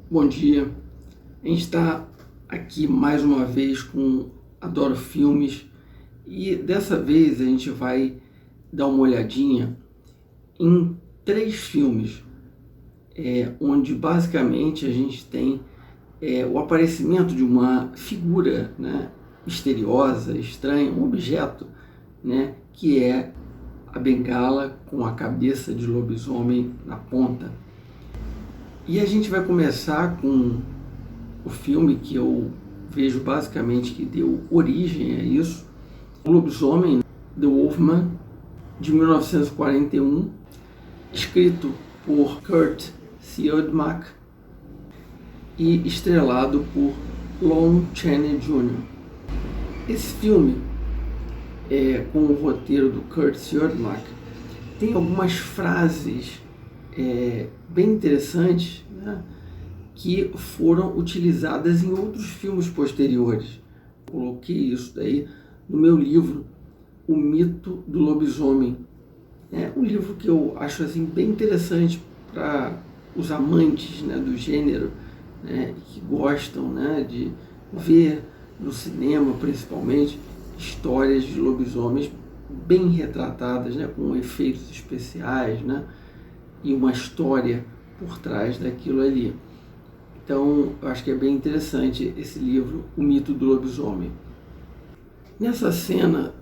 Bom dia, a gente está aqui mais uma vez com Adoro Filmes e dessa vez a gente vai dar uma olhadinha em 3 filmes, onde basicamente a gente tem o aparecimento de uma figura, né, misteriosa, estranha, um objeto, né, que é a bengala com a cabeça de lobisomem na ponta. E a gente vai começar com o filme que eu vejo basicamente que deu origem a isso, O Lobisomem, The Wolfman, de 1941, escrito por Kurt Siodmak e estrelado por Lon Chaney Jr. Esse filme, com o roteiro do Kurt Siodmak, tem algumas frases bem interessantes, né, que foram utilizadas em outros filmes posteriores. Coloquei isso daí no meu livro, O Mito do Lobisomem. É um livro que eu acho assim, bem interessante para os amantes, né, do gênero, né, que gostam, né, de ver no cinema, principalmente, histórias de lobisomens bem retratadas, né, com efeitos especiais, né, e uma história por trás daquilo ali. Então, eu acho que é bem interessante esse livro, O Mito do Lobisomem. Nessa cena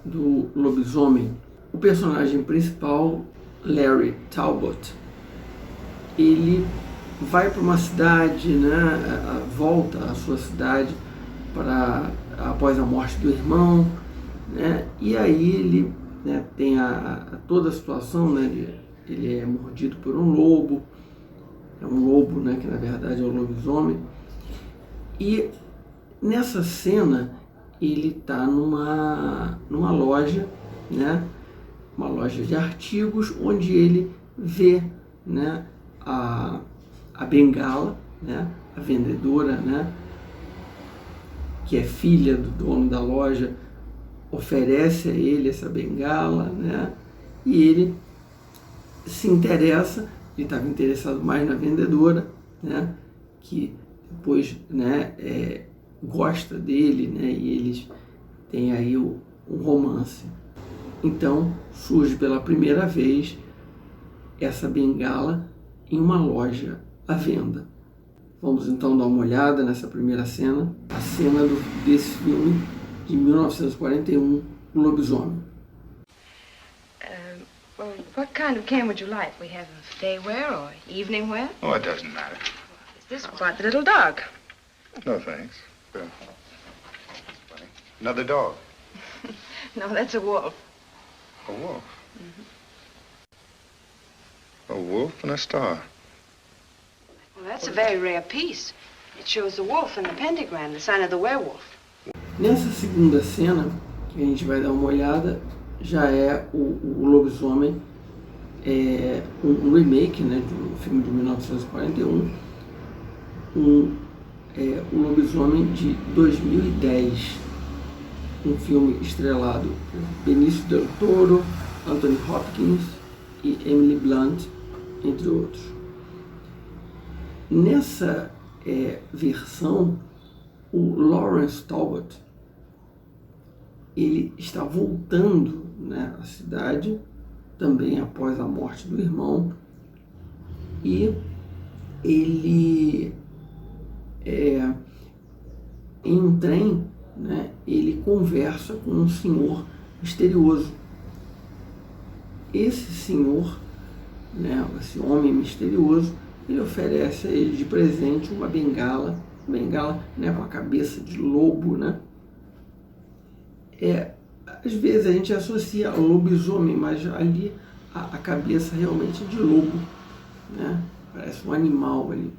do lobisomem, o personagem principal, Larry Talbot, ele vai para uma cidade, né, volta à sua cidade após a morte do irmão, né, e aí ele, né, tem toda a situação, né, ele é mordido por um lobo, é um lobo, né, que na verdade é um lobisomem, e nessa cena ele está numa loja, né, uma loja de artigos, onde ele vê, né, a bengala, né, a vendedora, né, que é filha do dono da loja, oferece a ele essa bengala, né, e ele se interessa. Ele estava interessado mais na vendedora, né, que depois, né, gosta dele, né, e eles têm aí um romance. Então surge pela primeira vez essa bengala em uma loja à venda. Vamos então dar uma olhada nessa primeira cena, a cena desse filme de 1941, O Lobisomem. Well, what kind of can would you like? We have day wear or evening wear. Oh, it doesn't matter. Is this about the little dog? No, thanks. Another dog. No, that's a wolf. A wolf. A wolf and a star. Well, that's a very rare piece. It shows the wolf and the pentagram, the sign of the werewolf. Nessa segunda cena, que a gente vai dar uma olhada, já é o Lobisomem, um remake, né, de um filme de 1941, o Lobisomem de 2010, um filme estrelado por Benício Del Toro, Anthony Hopkins e Emily Blunt, entre outros. Nessa versão, o Lawrence Talbot, ele está voltando, né, à cidade, também após a morte do irmão, e ele, em um trem, né, ele conversa com um senhor misterioso. Esse senhor, né, esse homem misterioso, ele oferece a ele de presente uma bengala, né, com a cabeça de lobo, né? Às vezes a gente associa ao lobisomem, mas ali a cabeça realmente é de lobo, né? Parece um animal ali.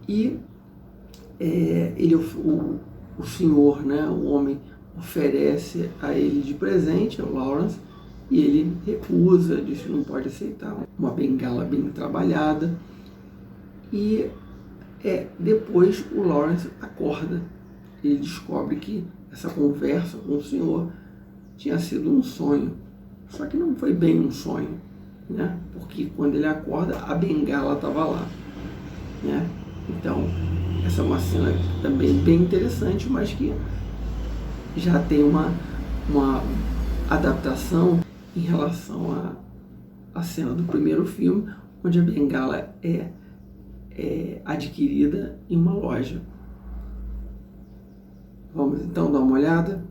E o senhor, né, o homem, oferece a ele de presente, ao Lawrence, e ele recusa, diz que não pode aceitar uma bengala bem trabalhada. E depois o Lawrence acorda, ele descobre que essa conversa com o senhor tinha sido um sonho, só que não foi bem um sonho, né? Porque quando ele acorda, a bengala estava lá. né? Então, essa é uma cena também bem interessante, mas que já tem uma adaptação em relação à cena do primeiro filme, onde a bengala é adquirida em uma loja. Vamos então dar uma olhada?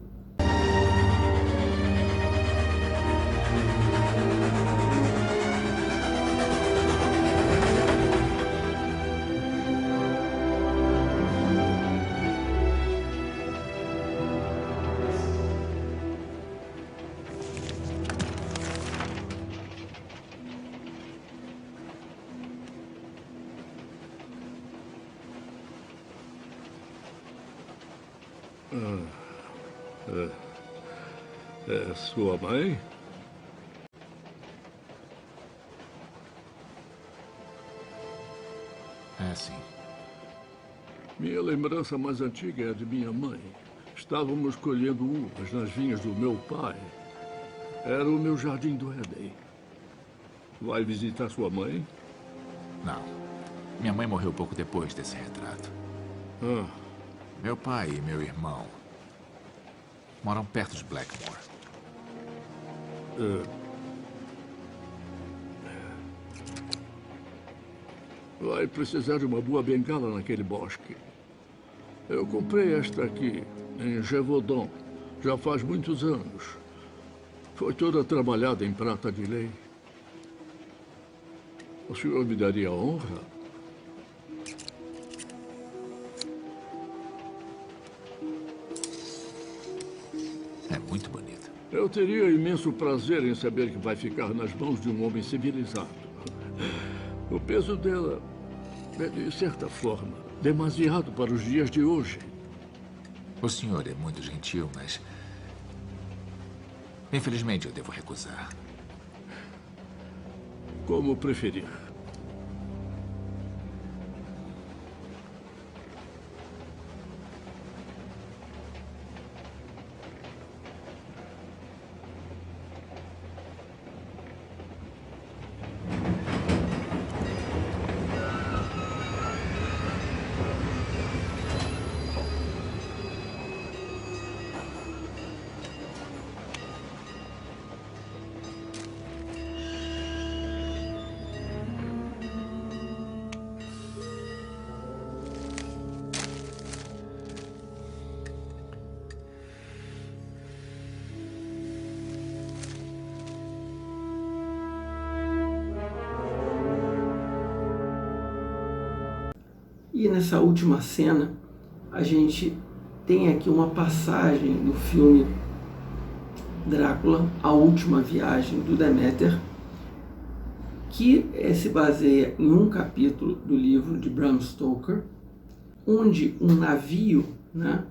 É sua mãe? É, sim. Minha lembrança mais antiga é de minha mãe. Estávamos colhendo uvas nas vinhas do meu pai. Era o meu jardim do Éden. Vai visitar sua mãe? Não. Minha mãe morreu pouco depois desse retrato. Ah, Meu pai e meu irmão moram perto de Blackmore. vai precisar de uma boa bengala naquele bosque. Eu comprei esta aqui, em Gévaudan, já faz muitos anos. Foi toda trabalhada em prata de lei. O senhor me daria a honra? É muito bonito. Eu teria imenso prazer em saber que vai ficar nas mãos de um homem civilizado. O peso dela é, de certa forma, demasiado para os dias de hoje. O senhor é muito gentil, mas... infelizmente, eu devo recusar. Como preferir. E nessa última cena, a gente tem aqui uma passagem do filme Drácula, A Última Viagem, do Deméter, que se baseia em um capítulo do livro de Bram Stoker, onde um navio, né,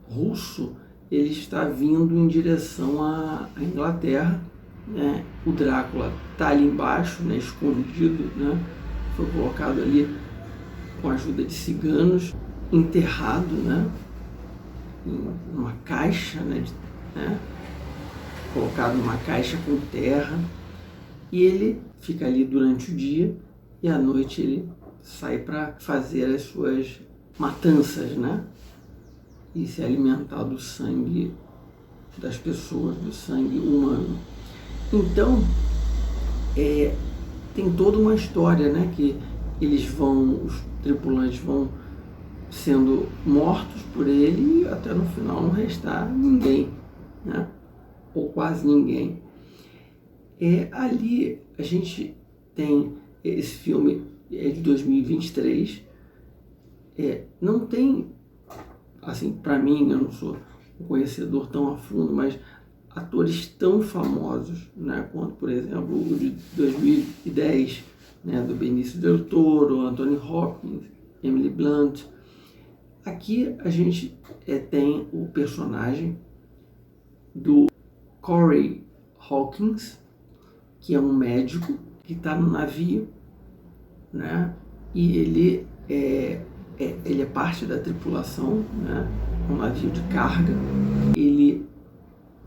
russo, ele está vindo em direção à Inglaterra, né? O Drácula está ali embaixo, né, escondido, né, foi colocado ali com a ajuda de ciganos, enterrado, né, em uma caixa, né, colocado numa caixa com terra, e ele fica ali durante o dia e à noite ele sai para fazer as suas matanças, né, e se alimentar do sangue das pessoas, do sangue humano. Então, tem toda uma história, né, que os tripulantes vão sendo mortos por ele e até no final não restar ninguém, né? Ou quase ninguém. Ali a gente tem esse filme de 2023, não tem, assim, para mim, eu não sou um conhecedor tão a fundo, mas atores tão famosos, né, quanto, por exemplo, o de 2010, né, do Benício Del Toro, Anthony Hopkins, Emily Blunt. Aqui a gente tem o personagem do Corey Hawkins, que é um médico que está no navio, né, e ele é parte da tripulação, né, um navio de carga. Ele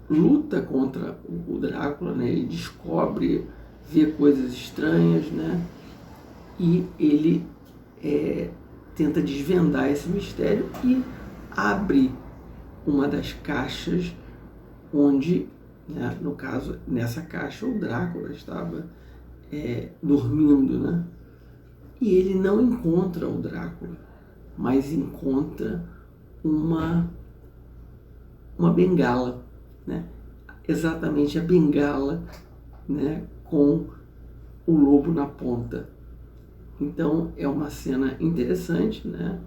luta contra o Drácula, né, ele descobre, vê coisas estranhas, né, e ele tenta desvendar esse mistério e abre uma das caixas onde, né, no caso, nessa caixa o Drácula estava dormindo, né? E ele não encontra o Drácula, mas encontra uma bengala, né? Exatamente a bengala, né, com o lobo na ponta. Então é uma cena interessante, né?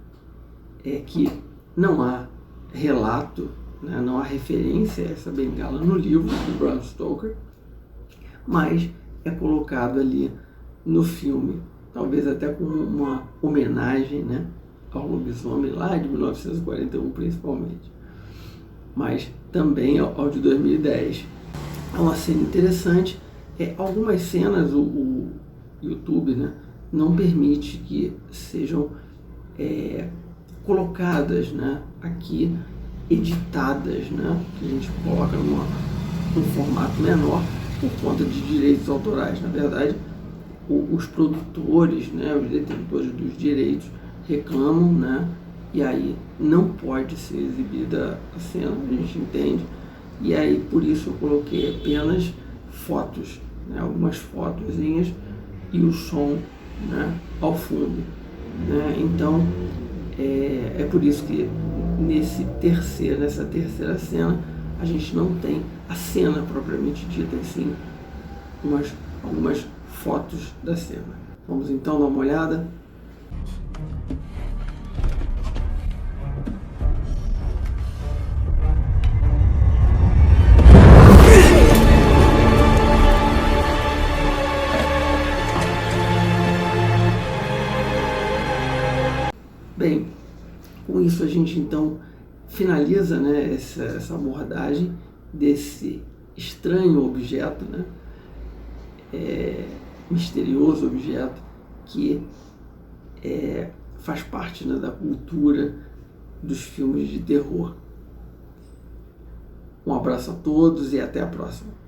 Que não há relato, né, não há referência a essa bengala no livro do Bram Stoker, mas é colocado ali no filme, talvez até como uma homenagem, né, ao lobisomem lá de 1941 principalmente, mas também ao de 2010. É uma cena interessante. Algumas cenas o YouTube, né, não permite que sejam colocadas, né, aqui, editadas, né, que a gente coloca num formato menor por conta de direitos autorais. Na verdade, os produtores, né, os detentores dos direitos reclamam, né, e aí não pode ser exibida a cena, a gente entende, e aí por isso eu coloquei apenas fotos, né, algumas fotozinhas e o som, né, ao fundo, né? Então é por isso que nessa terceira cena a gente não tem a cena propriamente dita, assim, algumas fotos da cena. Vamos então dar uma olhada. Bem, com isso a gente então finaliza, né, essa abordagem desse estranho objeto, né, misterioso objeto que faz parte, né, da cultura dos filmes de terror. Um abraço a todos e até a próxima.